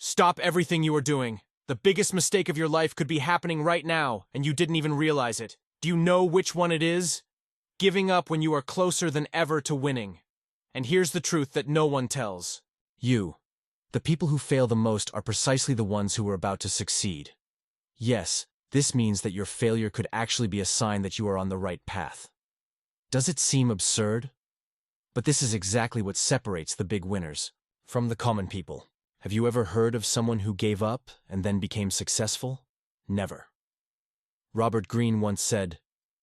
Stop everything you are doing. The biggest mistake of your life could be happening right now, and you didn't even realize it. Do you know which one it is? Giving up when you are closer than ever to winning. And here's the truth that no one tells. You, the people who fail the most, are precisely the ones who are about to succeed. Yes, this means that your failure could actually be a sign that you are on the right path. Does it seem absurd? But this is exactly what separates the big winners from the common people. Have you ever heard of someone who gave up and then became successful? Never. Robert Greene once said,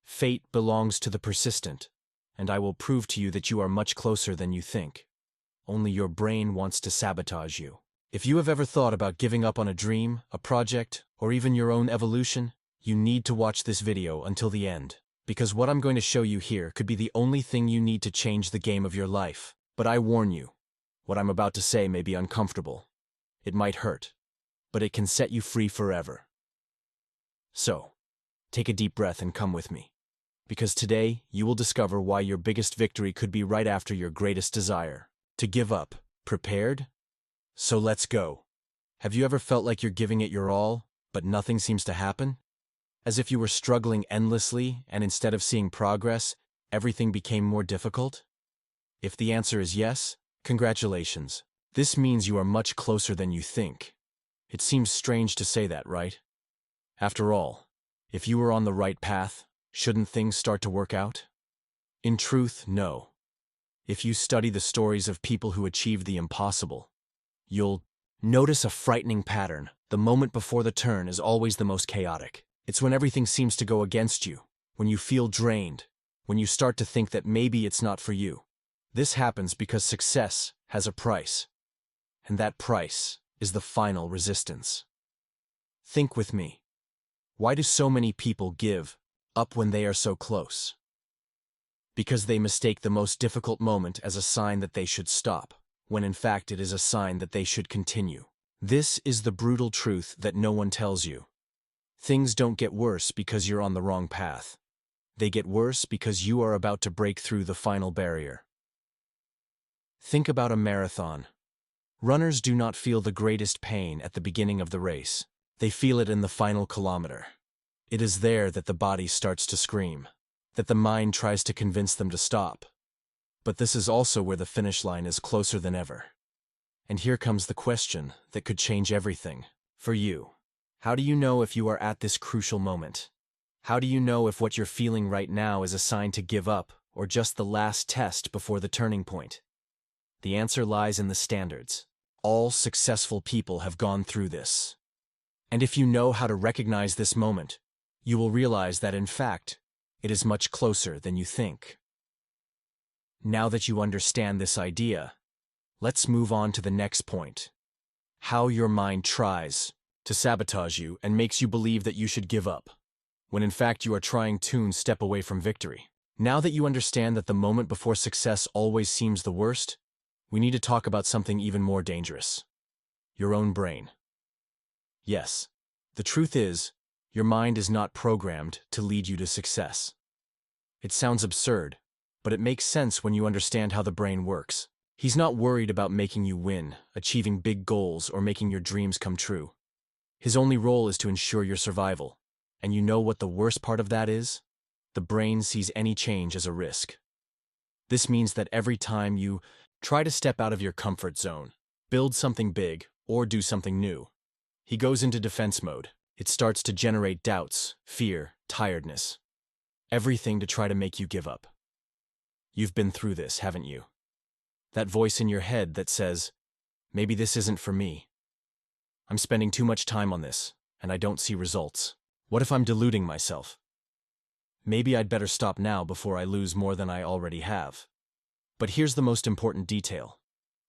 "Fate belongs to the persistent, and I will prove to you that you are much closer than you think. Only your brain wants to sabotage you." If you have ever thought about giving up on a dream, a project, or even your own evolution, you need to watch this video until the end, because what I'm going to show you here could be the only thing you need to change the game of your life. But I warn you, what I'm about to say may be uncomfortable. It might hurt, but it can set you free forever. So, take a deep breath and come with me, because today you will discover why your biggest victory could be right after your greatest desire, to give up. Prepared? So let's go. Have you ever felt like you're giving it your all, but nothing seems to happen? As if you were struggling endlessly, and instead of seeing progress, everything became more difficult? If the answer is yes, congratulations. This means you are much closer than you think. It seems strange to say that, right? After all, if you were on the right path, shouldn't things start to work out? In truth, no. If you study the stories of people who achieved the impossible, you'll notice a frightening pattern. The moment before the turn is always the most chaotic. It's when everything seems to go against you, when you feel drained, when you start to think that maybe it's not for you. This happens because success has a price, and that price is the final resistance. Think with me. Why do so many people give up when they are so close? Because they mistake the most difficult moment as a sign that they should stop, when in fact it is a sign that they should continue. This is the brutal truth that no one tells you. Things don't get worse because you're on the wrong path. They get worse because you are about to break through the final barrier. Think about a marathon. Runners do not feel the greatest pain at the beginning of the race. They feel it in the final kilometer. It is there that the body starts to scream, that the mind tries to convince them to stop. But this is also where the finish line is closer than ever. And here comes the question that could change everything. For you, how do you know if you are at this crucial moment? How do you know if what you're feeling right now is a sign to give up or just the last test before the turning point? The answer lies in the standards. All successful people have gone through this. And if you know how to recognize this moment, you will realize that in fact, it is much closer than you think. Now that you understand this idea, let's move on to the next point. How your mind tries to sabotage you and makes you believe that you should give up, when in fact you are trying to step away from victory. Now that you understand that the moment before success always seems the worst, we need to talk about something even more dangerous. Your own brain. Yes, the truth is, your mind is not programmed to lead you to success. It sounds absurd, but it makes sense when you understand how the brain works. He's not worried about making you win, achieving big goals, or making your dreams come true. His only role is to ensure your survival. And you know what the worst part of that is? The brain sees any change as a risk. This means that every time you try to step out of your comfort zone, build something big, or do something new, he goes into defense mode. It starts to generate doubts, fear, tiredness. Everything to try to make you give up. You've been through this, haven't you? That voice in your head that says, maybe this isn't for me. I'm spending too much time on this, and I don't see results. What if I'm deluding myself? Maybe I'd better stop now before I lose more than I already have. But here's the most important detail.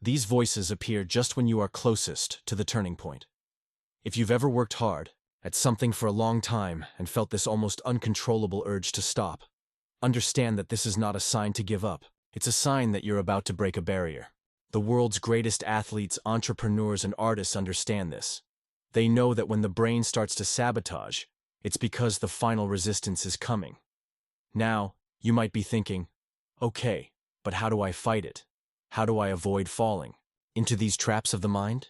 These voices appear just when you are closest to the turning point. If you've ever worked hard at something for a long time and felt this almost uncontrollable urge to stop, understand that this is not a sign to give up. It's a sign that you're about to break a barrier. The world's greatest athletes, entrepreneurs, and artists understand this. They know that when the brain starts to sabotage, it's because the final resistance is coming. Now, you might be thinking, okay, but how do I fight it? How do I avoid falling into these traps of the mind?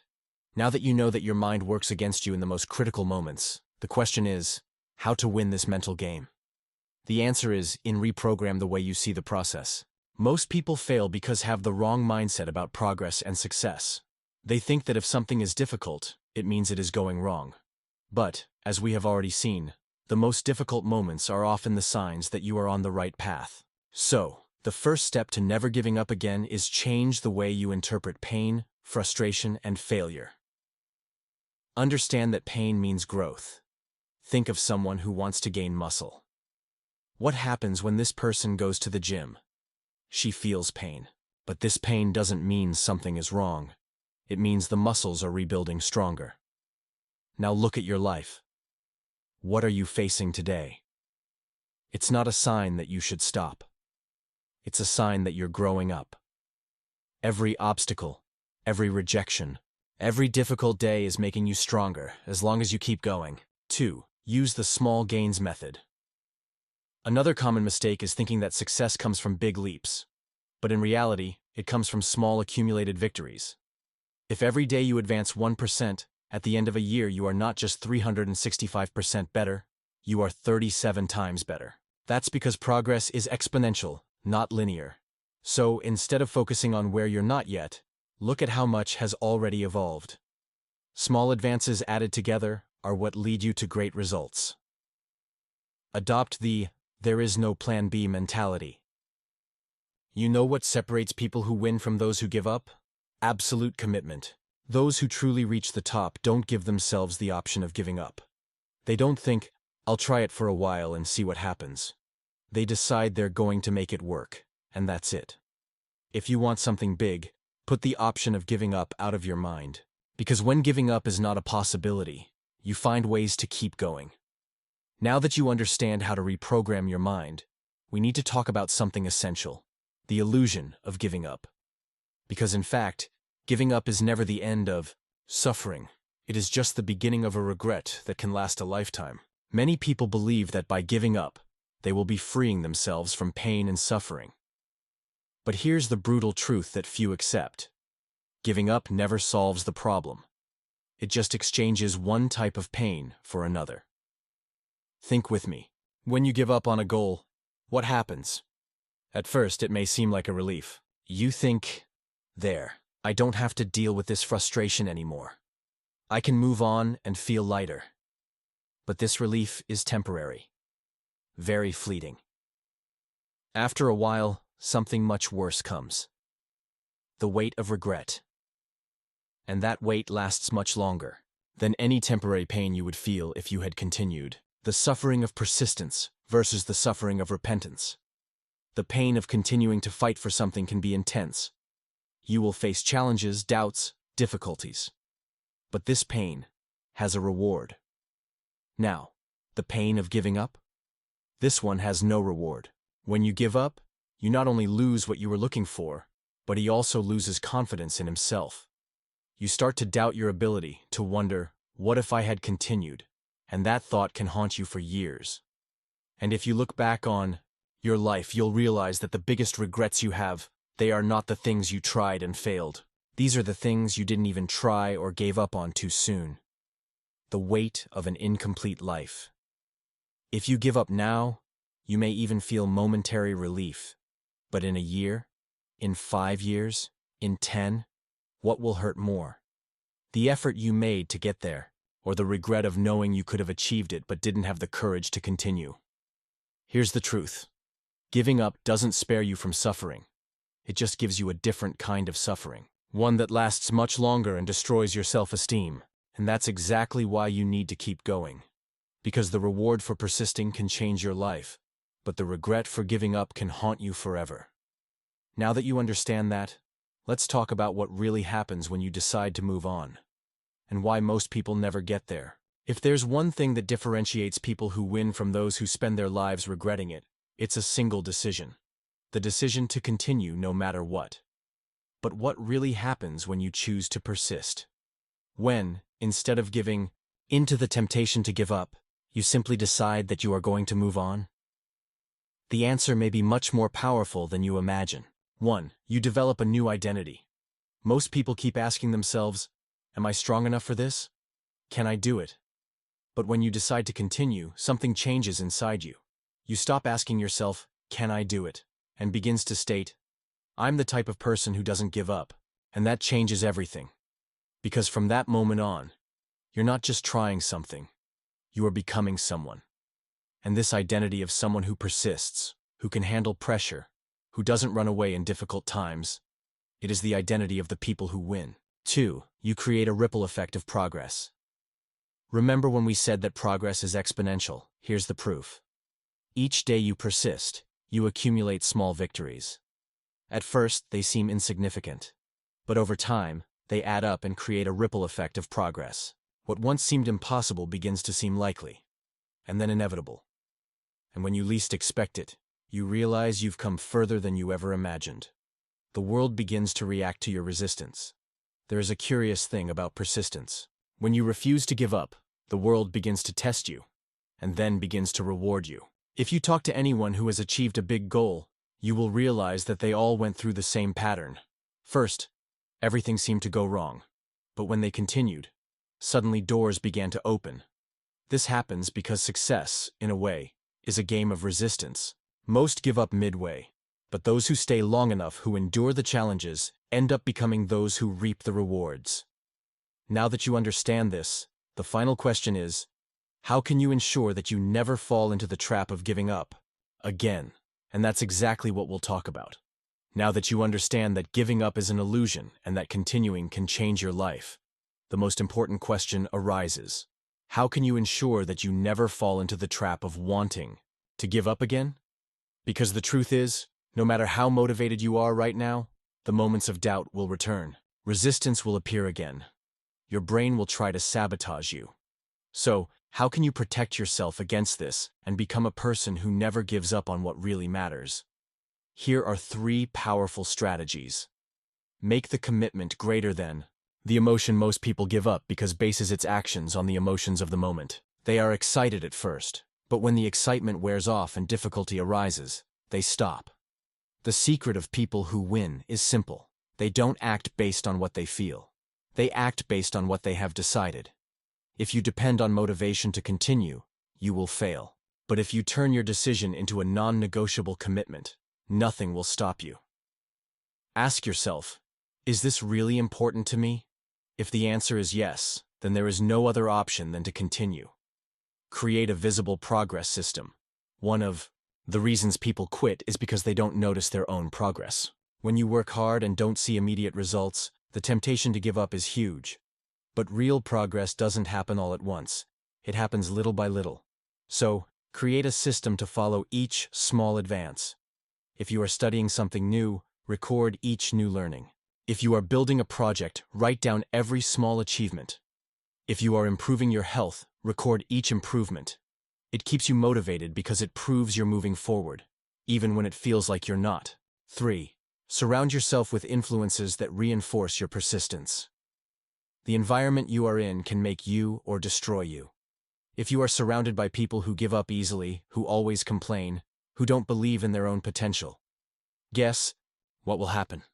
Now that you know that your mind works against you in the most critical moments, the question is, how to win this mental game? The answer is in reprogram the way you see the process. Most people fail because have the wrong mindset about progress and success. They think that if something is difficult, it means it is going wrong. But, as we have already seen, the most difficult moments are often the signs that you are on the right path. So, the first step to never giving up again is change the way you interpret pain, frustration, and failure. Understand that pain means growth. Think of someone who wants to gain muscle. What happens when this person goes to the gym? She feels pain. But this pain doesn't mean something is wrong. It means the muscles are rebuilding stronger. Now look at your life. What are you facing today? It's not a sign that you should stop. It's a sign that you're growing up. Every obstacle, every rejection, every difficult day is making you stronger as long as you keep going. 2. Use the small gains method. Another common mistake is thinking that success comes from big leaps. But in reality, it comes from small accumulated victories. If every day you advance 1%, at the end of a year you are not just 365% better, you are 37 times better. That's because progress is exponential, not linear. So instead of focusing on where you're not yet, look at how much has already evolved. Small advances added together are what lead you to great results. Adopt the "there is no plan B" mentality. You know what separates people who win from those who give up? Absolute commitment. Those who truly reach the top don't give themselves the option of giving up. They don't think, "I'll try it for a while and see what happens." They decide they're going to make it work, and that's it. If you want something big, put the option of giving up out of your mind. Because when giving up is not a possibility, you find ways to keep going. Now that you understand how to reprogram your mind, we need to talk about something essential: the illusion of giving up. Because in fact, giving up is never the end of suffering. It is just the beginning of a regret that can last a lifetime. Many people believe that by giving up, they will be freeing themselves from pain and suffering. But here's the brutal truth that few accept. Giving up never solves the problem. It just exchanges one type of pain for another. Think with me. When you give up on a goal, what happens? At first, it may seem like a relief. You think, "There, I don't have to deal with this frustration anymore. I can move on and feel lighter." But this relief is temporary. Very fleeting. After a while, something much worse comes. The weight of regret. And that weight lasts much longer than any temporary pain you would feel if you had continued. The suffering of persistence versus the suffering of repentance. The pain of continuing to fight for something can be intense. You will face challenges, doubts, difficulties. But this pain has a reward. Now, the pain of giving up? This one has no reward. When you give up, you not only lose what you were looking for, but he also loses confidence in himself. You start to doubt your ability, to wonder, what if I had continued? And that thought can haunt you for years. And if you look back on your life, you'll realize that the biggest regrets you have, they are not the things you tried and failed. These are the things you didn't even try or gave up on too soon. The weight of an incomplete life. If you give up now, you may even feel momentary relief. But in a year, in 5 years, in 10, what will hurt more? The effort you made to get there, or the regret of knowing you could have achieved it but didn't have the courage to continue? Here's the truth. Giving up doesn't spare you from suffering. It just gives you a different kind of suffering. One that lasts much longer and destroys your self-esteem. And that's exactly why you need to keep going. Because the reward for persisting can change your life, but the regret for giving up can haunt you forever. Now that you understand that, let's talk about what really happens when you decide to move on, and why most people never get there. If there's one thing that differentiates people who win from those who spend their lives regretting it, it's a single decision. The decision to continue no matter what. But what really happens when you choose to persist? When, instead of giving into the temptation to give up, you simply decide that you are going to move on? The answer may be much more powerful than you imagine. 1. You develop a new identity. Most people keep asking themselves, Am I strong enough for this? Can I do it? But when you decide to continue, something changes inside you. You stop asking yourself, can I do it? And begins to state, I'm the type of person who doesn't give up. And that changes everything. Because from that moment on, you're not just trying something, you are becoming someone. And this identity of someone who persists, who can handle pressure, who doesn't run away in difficult times, it is the identity of the people who win. 2. You create a ripple effect of progress. Remember when we said that progress is exponential? Here's the proof. Each day you persist, you accumulate small victories. At first, they seem insignificant. But over time, they add up and create a ripple effect of progress. What once seemed impossible begins to seem likely, and then inevitable. And when you least expect it, you realize you've come further than you ever imagined. The world begins to react to your resistance. There is a curious thing about persistence. When you refuse to give up, the world begins to test you, and then begins to reward you. If you talk to anyone who has achieved a big goal, you will realize that they all went through the same pattern. First, everything seemed to go wrong. But when they continued, suddenly doors began to open. This happens because success, in a way, is a game of resistance. Most give up midway, but those who stay long enough, who endure the challenges, end up becoming those who reap the rewards. Now that you understand this, the final question is, how can you ensure that you never fall into the trap of giving up again? And that's exactly what we'll talk about. Now that you understand that giving up is an illusion and that continuing can change your life, the most important question arises. How can you ensure that you never fall into the trap of wanting to give up again? Because the truth is, no matter how motivated you are right now, the moments of doubt will return. Resistance will appear again. Your brain will try to sabotage you. So, how can you protect yourself against this and become a person who never gives up on what really matters? Here are 3 powerful strategies. Make the commitment greater than the emotion. Most people give up because bases its actions on the emotions of the moment. They are excited at first, but when the excitement wears off and difficulty arises, they stop. The secret of people who win is simple. They don't act based on what they feel. They act based on what they have decided. If you depend on motivation to continue, you will fail. But if you turn your decision into a non-negotiable commitment, nothing will stop you. Ask yourself, is this really important to me? If the answer is yes, then there is no other option than to continue. Create a visible progress system. One of the reasons people quit is because they don't notice their own progress. When you work hard and don't see immediate results, the temptation to give up is huge. But real progress doesn't happen all at once. It happens little by little. So, create a system to follow each small advance. If you are studying something new, record each new learning. If you are building a project, write down every small achievement. If you are improving your health, record each improvement. It keeps you motivated because it proves you're moving forward, even when it feels like you're not. 3. Surround yourself with influences that reinforce your persistence. The environment you are in can make you or destroy you. If you are surrounded by people who give up easily, who always complain, who don't believe in their own potential, guess what will happen?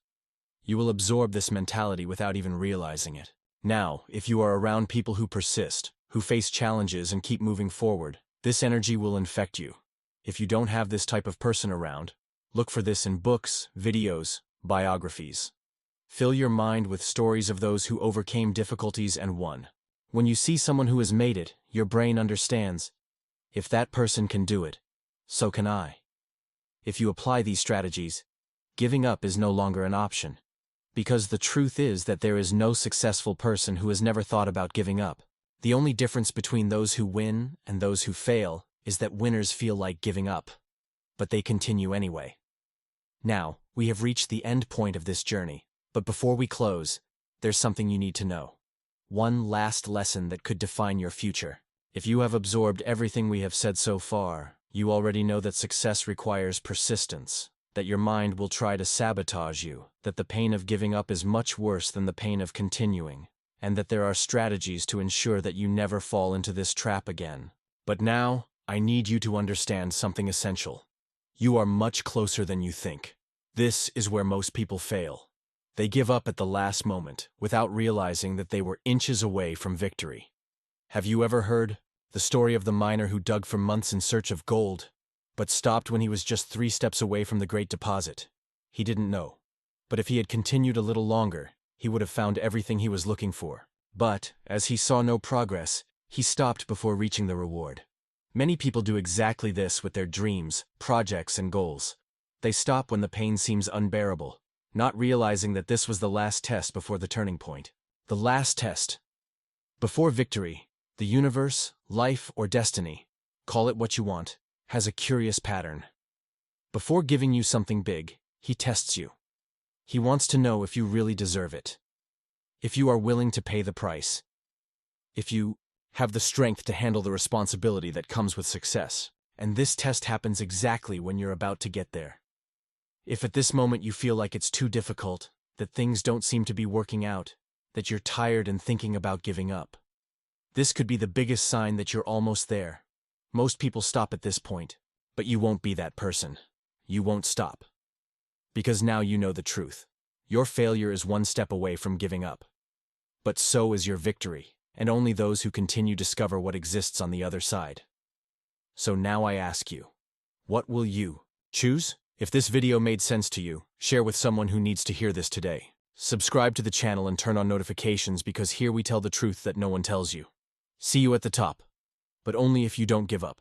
You will absorb this mentality without even realizing it. Now, if you are around people who persist, who face challenges and keep moving forward, this energy will infect you. If you don't have this type of person around, look for this in books, videos, biographies. Fill your mind with stories of those who overcame difficulties and won. When you see someone who has made it, your brain understands, if that person can do it, so can I. If you apply these strategies, giving up is no longer an option. Because the truth is that there is no successful person who has never thought about giving up. The only difference between those who win and those who fail is that winners feel like giving up, but they continue anyway. Now, we have reached the end point of this journey, but before we close, there's something you need to know. One last lesson that could define your future. If you have absorbed everything we have said so far, you already know that success requires persistence, that your mind will try to sabotage you, that the pain of giving up is much worse than the pain of continuing, and that there are strategies to ensure that you never fall into this trap again. But now, I need you to understand something essential. You are much closer than you think. This is where most people fail. They give up at the last moment, without realizing that they were inches away from victory. Have you ever heard the story of the miner who dug for months in search of gold, but stopped when he was just 3 steps away from the great deposit? He didn't know. But if he had continued a little longer, he would have found everything he was looking for. But, as he saw no progress, he stopped before reaching the reward. Many people do exactly this with their dreams, projects, and goals. They stop when the pain seems unbearable, not realizing that this was the last test before the turning point. The last test. Before victory, the universe, life, or destiny, call it what you want, has a curious pattern. Before giving you something big, he tests you. He wants to know if you really deserve it. If you are willing to pay the price. If you have the strength to handle the responsibility that comes with success. And this test happens exactly when you're about to get there. If at this moment you feel like it's too difficult, that things don't seem to be working out, that you're tired and thinking about giving up, this could be the biggest sign that you're almost there. Most people stop at this point, but you won't be that person. You won't stop. Because now you know the truth. Your failure is 1 step away from giving up. But so is your victory, and only those who continue discover what exists on the other side. So now I ask you, what will you choose? If this video made sense to you, share with someone who needs to hear this today. Subscribe to the channel and turn on notifications because here we tell the truth that no one tells you. See you at the top, but only if you don't give up.